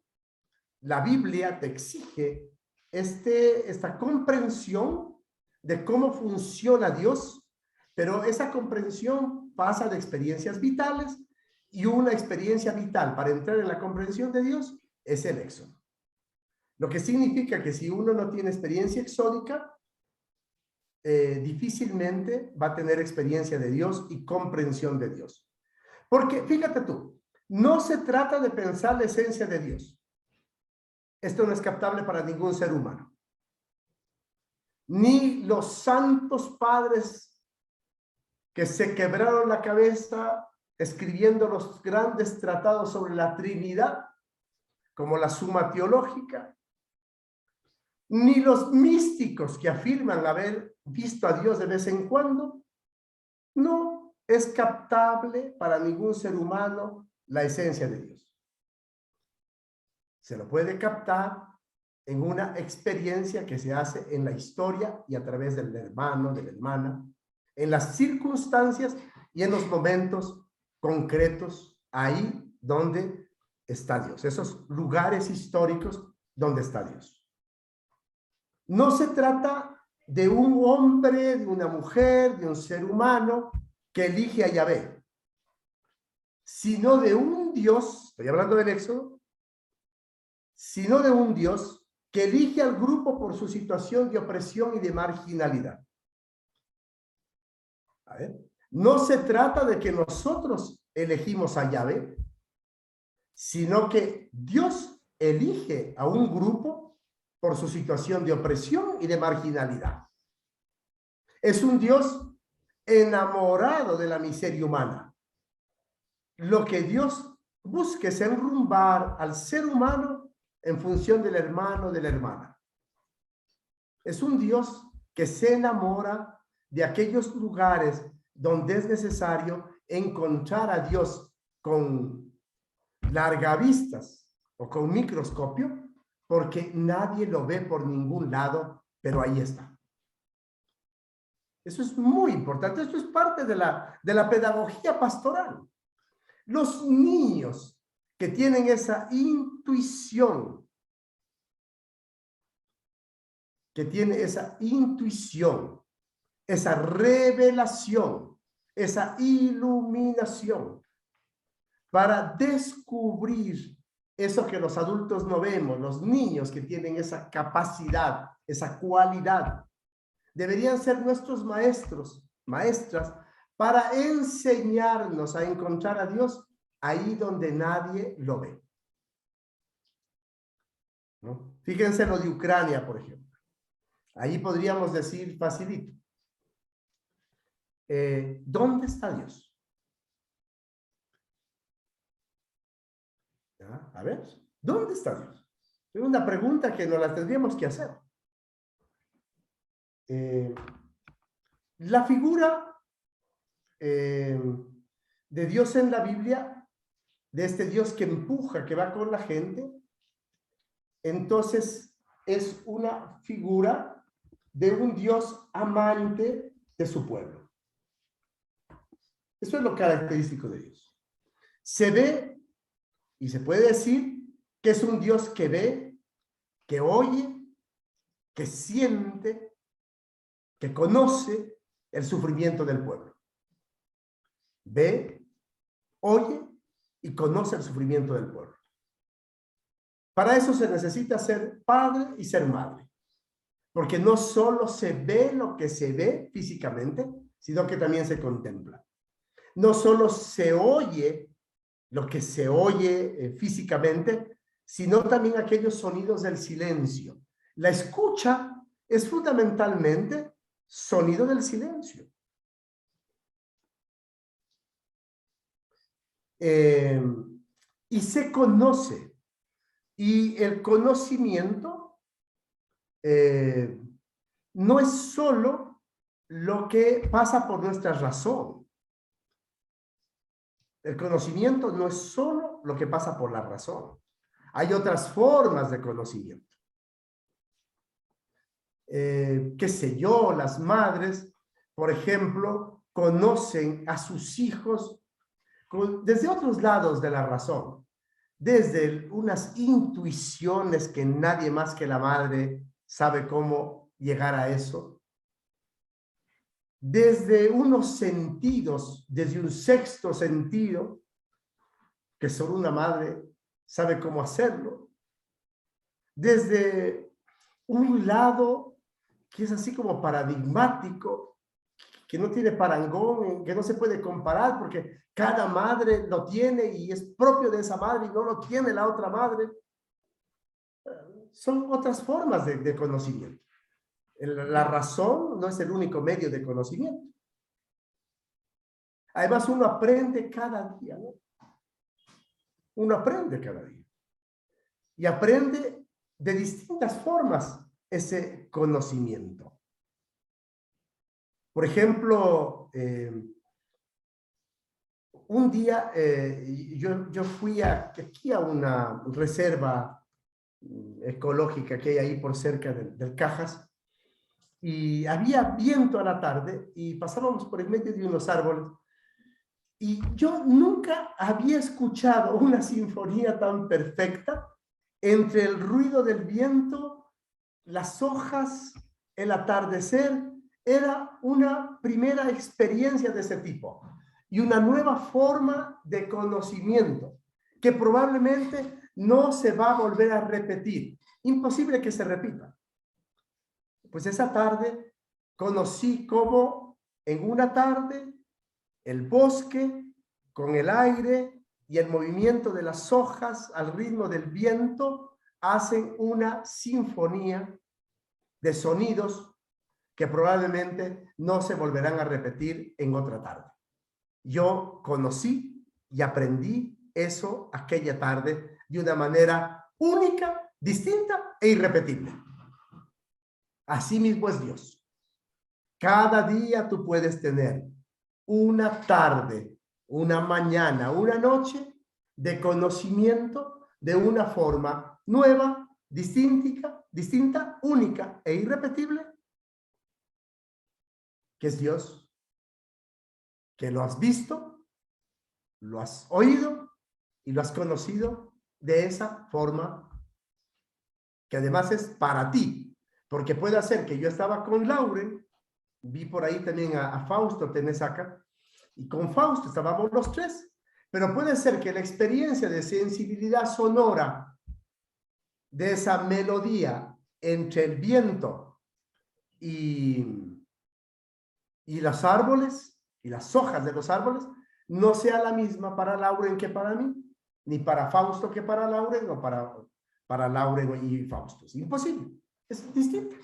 La Biblia te exige esta comprensión de cómo funciona Dios, pero esa comprensión pasa de experiencias vitales, y una experiencia vital para entrar en la comprensión de Dios es el éxodo. Lo que significa que si uno no tiene experiencia exódica, difícilmente va a tener experiencia de Dios y comprensión de Dios. Porque, fíjate tú, no se trata de pensar la esencia de Dios. Esto no es captable para ningún ser humano. Ni los santos padres que se quebraron la cabeza escribiendo los grandes tratados sobre la Trinidad, como la Suma Teológica, ni los místicos que afirman haber visto a Dios de vez en cuando, no es captable para ningún ser humano la esencia de Dios. Se lo puede captar en una experiencia que se hace en la historia y a través del hermano, de la hermana, en las circunstancias y en los momentos concretos, ahí donde está Dios, esos lugares históricos donde está Dios. No se trata de un hombre, de una mujer, de un ser humano que elige a Yahvé, sino de un Dios, estoy hablando del Éxodo, sino de un Dios que elige al grupo por su situación de opresión y de marginalidad. A ver, no se trata de que nosotros elegimos a Yahvé, sino que Dios elige a un grupo por su situación de opresión y de marginalidad. Es un Dios enamorado de la miseria humana. Lo que Dios busca es enrumbar al ser humano en función del hermano, de la hermana. Es un Dios que se enamora de aquellos lugares donde es necesario encontrar a Dios con largavistas o con microscopio, porque nadie lo ve por ningún lado, pero ahí está. Eso es muy importante. Esto es parte de la pedagogía pastoral. Los niños que tienen esa intuición, esa revelación, esa iluminación para descubrir eso que los adultos no vemos, los niños que tienen esa capacidad, esa cualidad deberían ser nuestros maestros, maestras, para enseñarnos a encontrar a Dios ahí donde nadie lo ve. ¿No? Fíjense lo de Ucrania, por ejemplo. Ahí podríamos decir facilito. ¿Dónde está Dios? ¿Ya? A ver, ¿dónde está Dios? Es una pregunta que nos la tendríamos que hacer. La figura de Dios en la Biblia, de este Dios que empuja, que va con la gente, entonces es una figura de un Dios amante de su pueblo. Eso es lo característico de Dios. Se ve y se puede decir que es un Dios que ve, que oye, que siente, que conoce el sufrimiento del pueblo. Ve, oye y conoce el sufrimiento del pueblo. Para eso se necesita ser padre y ser madre, porque no solo se ve lo que se ve físicamente, sino que también se contempla. No solo se oye lo que se oye físicamente, sino también aquellos sonidos del silencio. La escucha es fundamentalmente sonido del silencio. Y se conoce. Y el conocimiento no es solo lo que pasa por nuestra razón. El conocimiento no es solo lo que pasa por la razón. Hay otras formas de conocimiento. Qué sé yo, las madres, por ejemplo, conocen a sus hijos desde otros lados de la razón, desde unas intuiciones que nadie más que la madre sabe cómo llegar a eso, desde unos sentidos, desde un sexto sentido, que solo una madre sabe cómo hacerlo, desde un lado que es así como paradigmático, que no tiene parangón, que no se puede comparar porque cada madre lo tiene y es propio de esa madre y no lo tiene la otra madre. Son otras formas de conocimiento. La razón no es el único medio de conocimiento. Además, uno aprende cada día, ¿no? Uno aprende cada día. Y aprende de distintas formas ese conocimiento. Por ejemplo, un día yo fui aquí a una reserva ecológica que hay ahí por cerca del Cajas, y había viento a la tarde y pasábamos por el medio de unos árboles y yo nunca había escuchado una sinfonía tan perfecta entre el ruido del viento, las hojas, el atardecer. Era una primera experiencia de ese tipo y una nueva forma de conocimiento que probablemente no se va a volver a repetir. Imposible que se repita. Pues esa tarde conocí cómo en una tarde el bosque con el aire y el movimiento de las hojas al ritmo del viento hacen una sinfonía de sonidos que probablemente no se volverán a repetir en otra tarde. Yo conocí y aprendí eso aquella tarde de una manera única, distinta e irrepetible. Así mismo es Dios. Cada día tú puedes tener una tarde, una mañana, una noche de conocimiento de una forma nueva, distinta, única e irrepetible, que es Dios, que lo has visto, lo has oído y lo has conocido de esa forma que además es para ti, porque puede ser que yo estaba con Lauren, vi por ahí también a Fausto Tenesaca, y con Fausto estábamos los tres, pero puede ser que la experiencia de sensibilidad sonora de esa melodía entre el viento y y los árboles y las hojas de los árboles no sea la misma para Lauren que para mí, ni para Fausto que para Lauren, o para Lauren y Fausto. Es imposible, es distinto.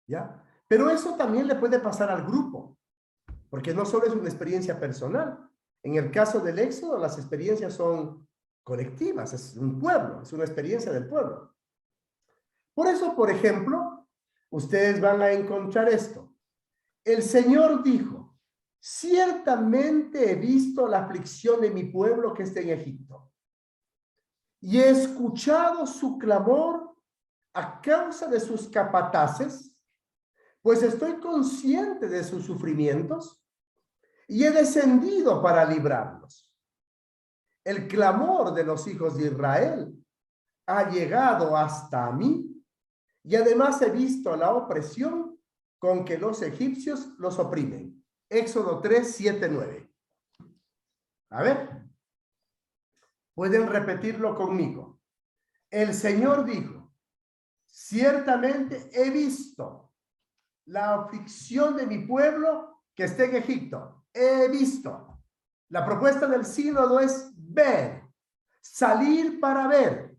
¿Ya? Pero eso también le puede pasar al grupo, porque no solo es una experiencia personal. En el caso del Éxodo, las experiencias son colectivas, es un pueblo, es una experiencia del pueblo. Por eso, por ejemplo, ustedes van a encontrar esto. El Señor dijo, ciertamente he visto la aflicción de mi pueblo que está en Egipto, y he escuchado su clamor a causa de sus capataces, pues estoy consciente de sus sufrimientos y he descendido para librarlos. El clamor de los hijos de Israel ha llegado hasta mí, y además he visto la opresión con que los egipcios los oprimen. Éxodo 3, 7, 9. A ver, pueden repetirlo conmigo. El Señor dijo, ciertamente he visto la aflicción de mi pueblo que está en Egipto. He visto. La propuesta del sínodo es ver, salir para ver.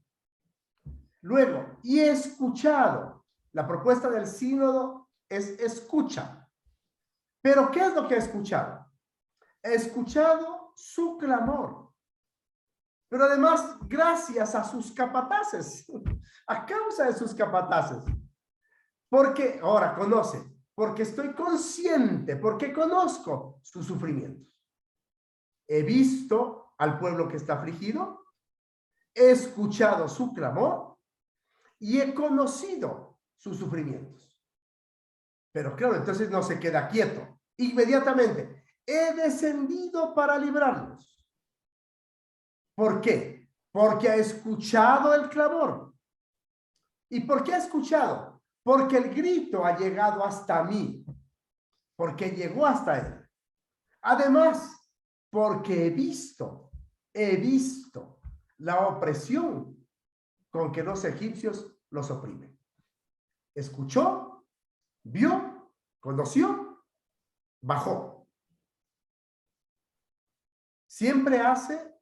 Luego, y he escuchado. La propuesta del sínodo es escucha. Pero ¿qué es lo que he escuchado? He escuchado su clamor. Pero además, gracias a sus capataces, a causa de sus capataces. Porque, ahora conoce, porque estoy consciente, porque conozco sus sufrimientos. He visto al pueblo que está afligido, he escuchado su clamor y he conocido sus sufrimientos. Pero claro, entonces no se queda quieto. Inmediatamente, he descendido para librarlos. ¿Por qué? Porque ha escuchado el clamor. ¿Y por qué ha escuchado? Porque el grito ha llegado hasta mí. Porque llegó hasta él. Además, porque he visto la opresión con que los egipcios los oprimen. Escuchó, vio, conoció, bajó. Siempre hace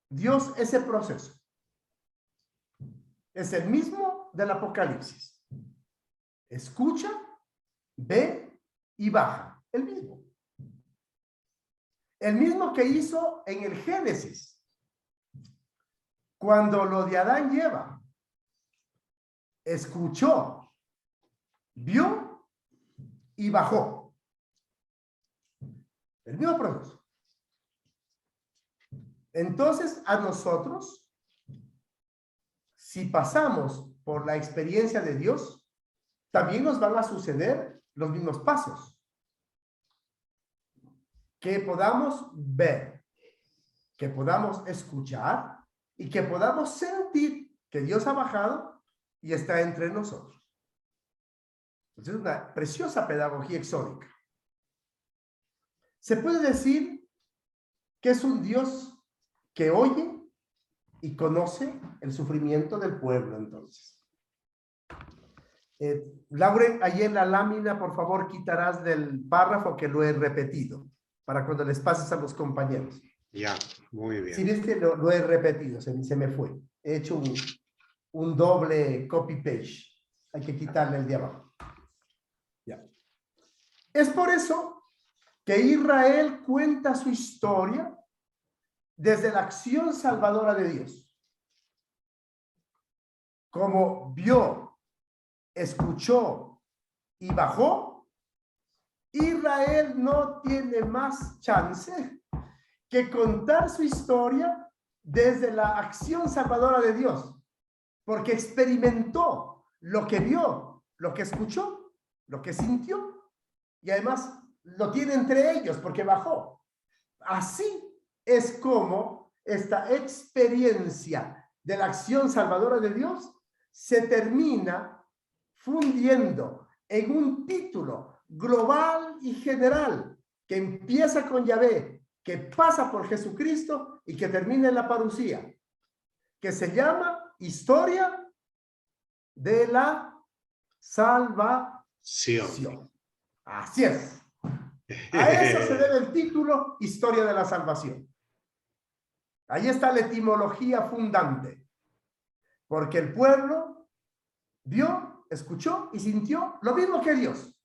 Dios ese proceso. Es el mismo del Apocalipsis. Escucha, ve y baja. El mismo. El mismo que hizo en el Génesis. Cuando lo de Adán y Eva. Escuchó, vio y bajó. El mismo proceso. Entonces, a nosotros, si pasamos por la experiencia de Dios, también nos van a suceder los mismos pasos. Que podamos ver, que podamos escuchar y que podamos sentir que Dios ha bajado y está entre nosotros. Es una preciosa pedagogía exótica. Se puede decir que es un Dios que oye y conoce el sufrimiento del pueblo, entonces. Lauren, ahí en la lámina, por favor, quitarás del párrafo que lo he repetido, para cuando les pases a los compañeros. Ya, muy bien. Si viste, lo he repetido, se me fue. He hecho un doble copy-paste. Hay que quitarle el de abajo. Ya. Es por eso que Israel cuenta su historia desde la acción salvadora de Dios. Como vio, escuchó y bajó, Israel no tiene más chance que contar su historia desde la acción salvadora de Dios, porque experimentó lo que vio, lo que escuchó, lo que sintió, y además lo tiene entre ellos porque bajó. Así es como esta experiencia de la acción salvadora de Dios se termina fundiendo en un título global y general que empieza con Yahvé, que pasa por Jesucristo y que termina en la parucía, que se llama Historia de la Salvación. Sion. Sion. Así es. A eso se debe el título Historia de la Salvación. Ahí está la etimología fundante. Porque el pueblo vio, escuchó y sintió lo mismo que Dios.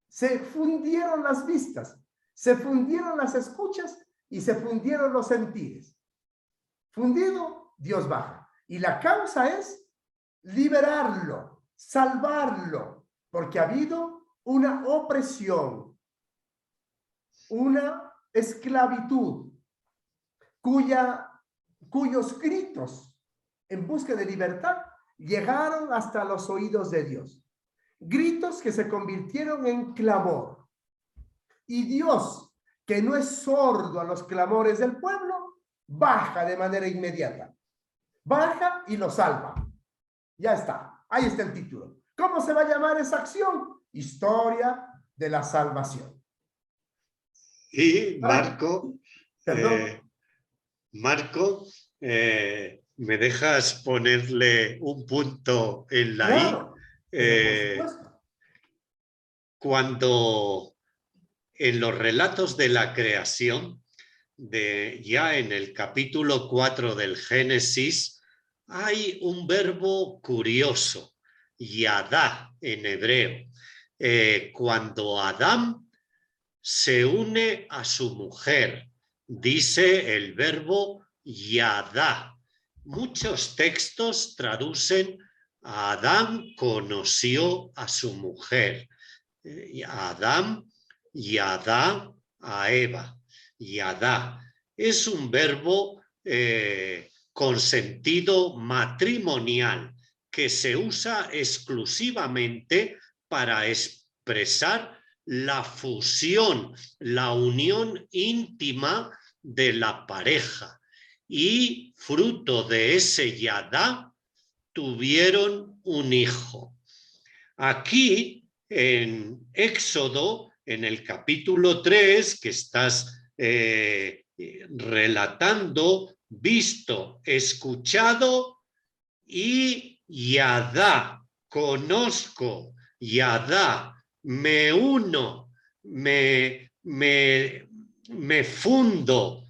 Se fundieron las vistas, se fundieron las escuchas y se fundieron los sentidos. Fundido, Dios baja. Y la causa es liberarlo, salvarlo, porque ha habido una opresión, una esclavitud, cuyos gritos en busca de libertad llegaron hasta los oídos de Dios. Gritos que se convirtieron en clamor. Y Dios, que no es sordo a los clamores del pueblo, baja de manera inmediata. Baja y lo salva. Ya está. Ahí está el título. ¿Cómo se va a llamar esa acción? Historia de la salvación. Y Marco, Perdón. Marco, ¿me dejas ponerle un punto en la Claro, I? por supuesto. Cuando en los relatos de la creación, ya en el capítulo 4 del Génesis, hay un verbo curioso, yadá en hebreo. Cuando Adán se une a su mujer, dice el verbo yadá. Muchos textos traducen Adán conoció a su mujer. Adán, yadá, a Eva. Yadá es un verbo con sentido matrimonial que se usa exclusivamente para expresar la fusión, la unión íntima de la pareja. Y fruto de ese yadá tuvieron un hijo. Aquí en Éxodo, en el capítulo 3, que estás relatando, visto, escuchado y yadá, conozco, yadá, me uno, me fundo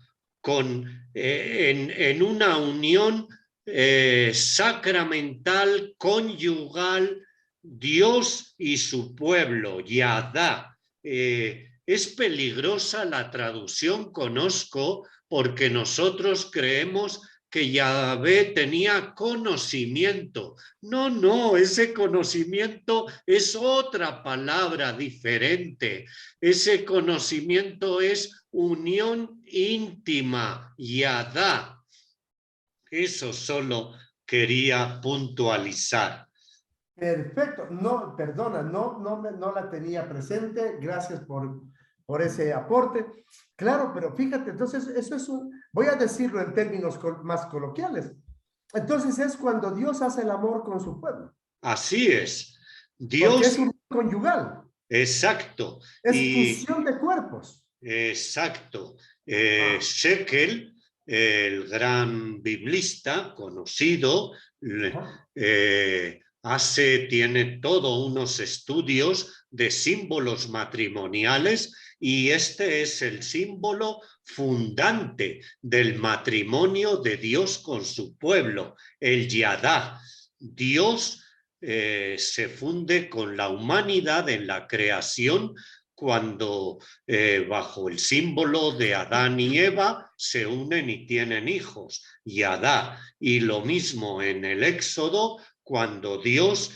en una unión sacramental, conyugal, Dios y su pueblo, yadá. Es peligrosa la traducción conozco porque nosotros creemos que Yahvé tenía conocimiento. No, ese conocimiento es otra palabra diferente. Ese conocimiento es unión íntima, yadá. Eso solo quería puntualizar. Perfecto. No, perdona, no la tenía presente. Gracias por ese aporte. Claro, pero fíjate, entonces eso es voy a decirlo en términos más coloquiales. Entonces es cuando Dios hace el amor con su pueblo. Así es. Porque es Dios, un conyugal. exacto. Es Y, fusión de cuerpos. exacto. Shekel, el gran biblista conocido, tiene todos unos estudios de símbolos matrimoniales y este es el símbolo fundante del matrimonio de Dios con su pueblo, el yadá. Dios se funde con la humanidad en la creación cuando bajo el símbolo de Adán y Eva se unen y tienen hijos, yadá. Y lo mismo en el Éxodo, cuando Dios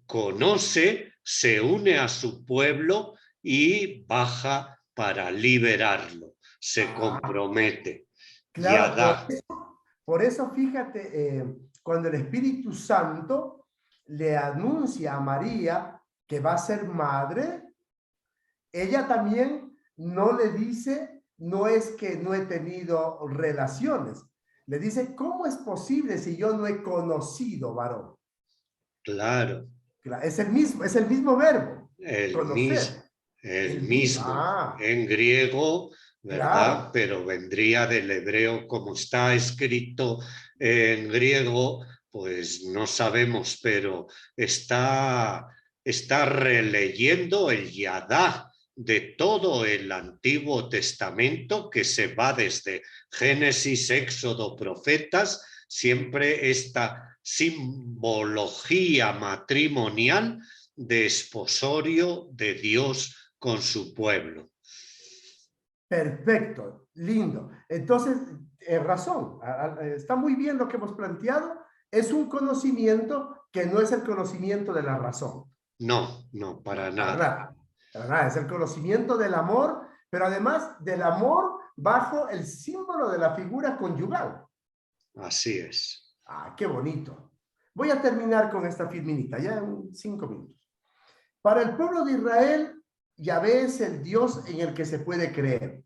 conoce, se une a su pueblo y baja para liberarlo, se compromete. Claro, por eso fíjate, cuando el Espíritu Santo le anuncia a María que va a ser madre, ella también no le dice, no es que no he tenido relaciones, le dice, ¿cómo es posible si yo no he conocido varón? Claro. Es el mismo verbo. El conocer. mismo. En griego, ¿verdad? Claro. Pero vendría del hebreo como está escrito en griego, pues no sabemos, pero está está releyendo el Yadá de todo el Antiguo Testamento, que se va desde Génesis, Éxodo, Profetas, siempre esta simbología matrimonial de esposorio de Dios con su pueblo. Perfecto, lindo. Entonces, razón, está muy bien lo que hemos planteado. Es un conocimiento que no es el conocimiento de la razón. No, no, para nada. Para nada, es el conocimiento del amor, pero además del amor bajo el símbolo de la figura conyugal. Así es. Ah, qué bonito. Voy a terminar con esta filminita, ya en 5 minutos. Para el pueblo de Israel, Yahvé es el Dios en el que se puede creer.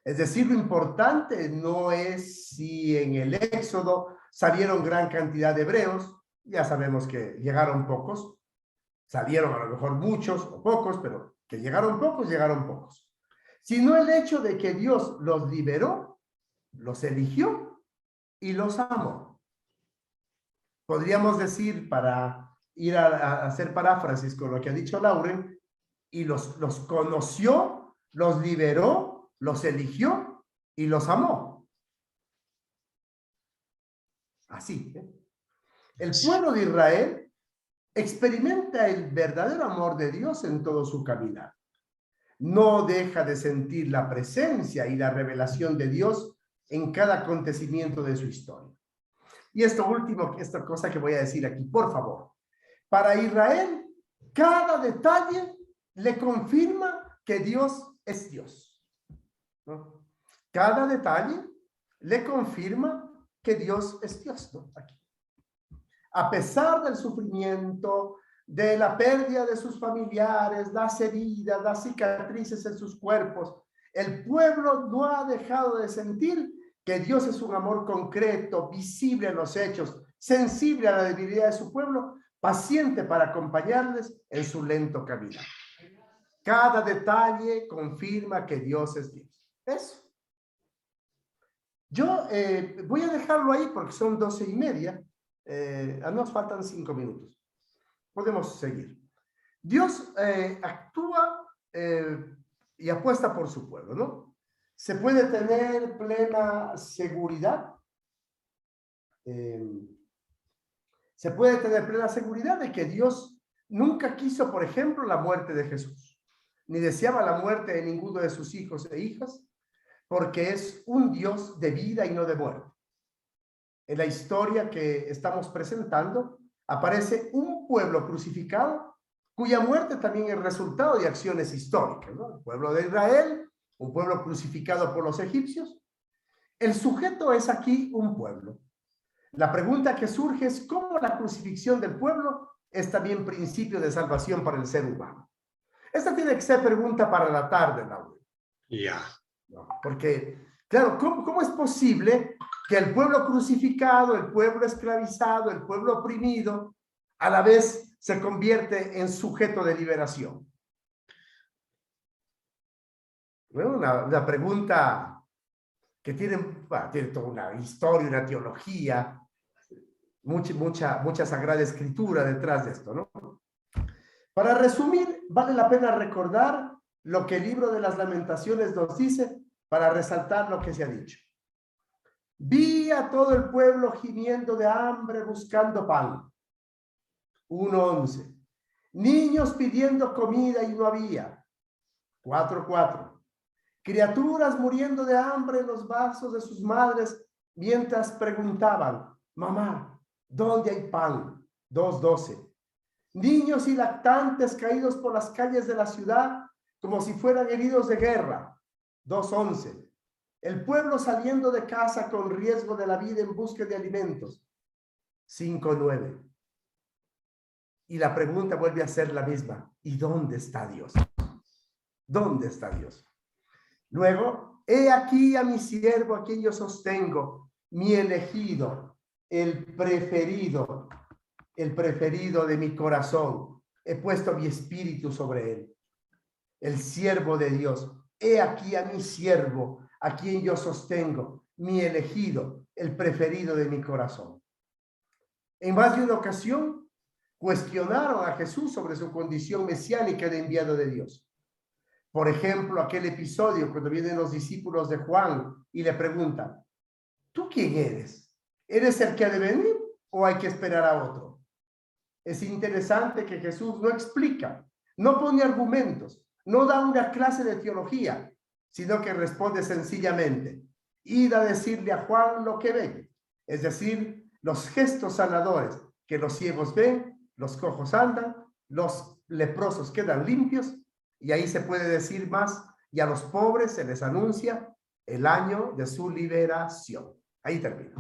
Es decir, lo importante no es si en el Éxodo salieron gran cantidad de hebreos, ya sabemos que llegaron pocos, salieron a lo mejor muchos o pocos, pero que llegaron pocos, sino el hecho de que Dios los liberó, los eligió y los amó. Podríamos decir, para ir a hacer paráfrasis con lo que ha dicho Lauren, y los conoció, los liberó, los eligió y los amó. Así, ¿eh? El pueblo de Israel experimenta el verdadero amor de Dios en todo su caminar. No deja de sentir la presencia y la revelación de Dios en cada acontecimiento de su historia. Y esto último, esta cosa que voy a decir aquí, por favor. Para Israel, cada detalle le confirma que Dios es Dios, ¿no? Cada detalle le confirma que Dios es Dios, ¿no? Aquí. A pesar del sufrimiento, de la pérdida de sus familiares, las heridas, las cicatrices en sus cuerpos, el pueblo no ha dejado de sentir que Dios es un amor concreto, visible en los hechos, sensible a la debilidad de su pueblo, paciente para acompañarles en su lento camino. Cada detalle confirma que Dios es Dios. Eso. Yo voy a dejarlo ahí porque son 12:30. Nos faltan 5 minutos. Podemos seguir. Dios actúa y apuesta por su pueblo, ¿no? Se puede tener plena seguridad. Se puede tener plena seguridad de que Dios nunca quiso, por ejemplo, la muerte de Jesús, ni deseaba la muerte de ninguno de sus hijos e hijas, porque es un Dios de vida y no de muerte. En la historia que estamos presentando, aparece un pueblo crucificado, cuya muerte también es resultado de acciones históricas, ¿no? El pueblo de Israel, un pueblo crucificado por los egipcios. El sujeto es aquí un pueblo. La pregunta que surge es cómo la crucifixión del pueblo es también principio de salvación para el ser humano. Esta tiene que ser pregunta para la tarde, Laura. Ya. No, porque, claro, ¿cómo es posible que el pueblo crucificado, el pueblo esclavizado, el pueblo oprimido, a la vez se convierte en sujeto de liberación? Bueno, una pregunta que tiene toda una historia, una teología, mucha sagrada escritura detrás de esto, ¿no? Para resumir, vale la pena recordar lo que el libro de las Lamentaciones nos dice para resaltar lo que se ha dicho. Vi a todo el pueblo gimiendo de hambre buscando pan. 1:11. Niños pidiendo comida y no había. 4:4. Criaturas muriendo de hambre en los vasos de sus madres mientras preguntaban, mamá, ¿dónde hay pan? 2:12. Niños y lactantes caídos por las calles de la ciudad como si fueran heridos de guerra. 2:11. El pueblo saliendo de casa con riesgo de la vida en busca de alimentos. 5:9. Y la pregunta vuelve a ser la misma. ¿Y dónde está Dios? ¿Dónde está Dios? Luego, he aquí a mi siervo a quien yo sostengo, mi elegido, el preferido de mi corazón. He puesto mi espíritu sobre él. El siervo de Dios. He aquí a mi siervo, a quien yo sostengo, mi elegido, el preferido de mi corazón. En más de una ocasión, cuestionaron a Jesús sobre su condición mesiánica de enviado de Dios. Por ejemplo, aquel episodio cuando vienen los discípulos de Juan y le preguntan, ¿tú quién eres? ¿Eres el que ha de venir o hay que esperar a otro? Es interesante que Jesús no explica, no pone argumentos, no da una clase de teología, sino que responde sencillamente, id a decirle a Juan lo que ven, es decir, los gestos sanadores, que los ciegos ven, los cojos andan, los leprosos quedan limpios, y ahí se puede decir más, y a los pobres se les anuncia el año de su liberación. Ahí termino.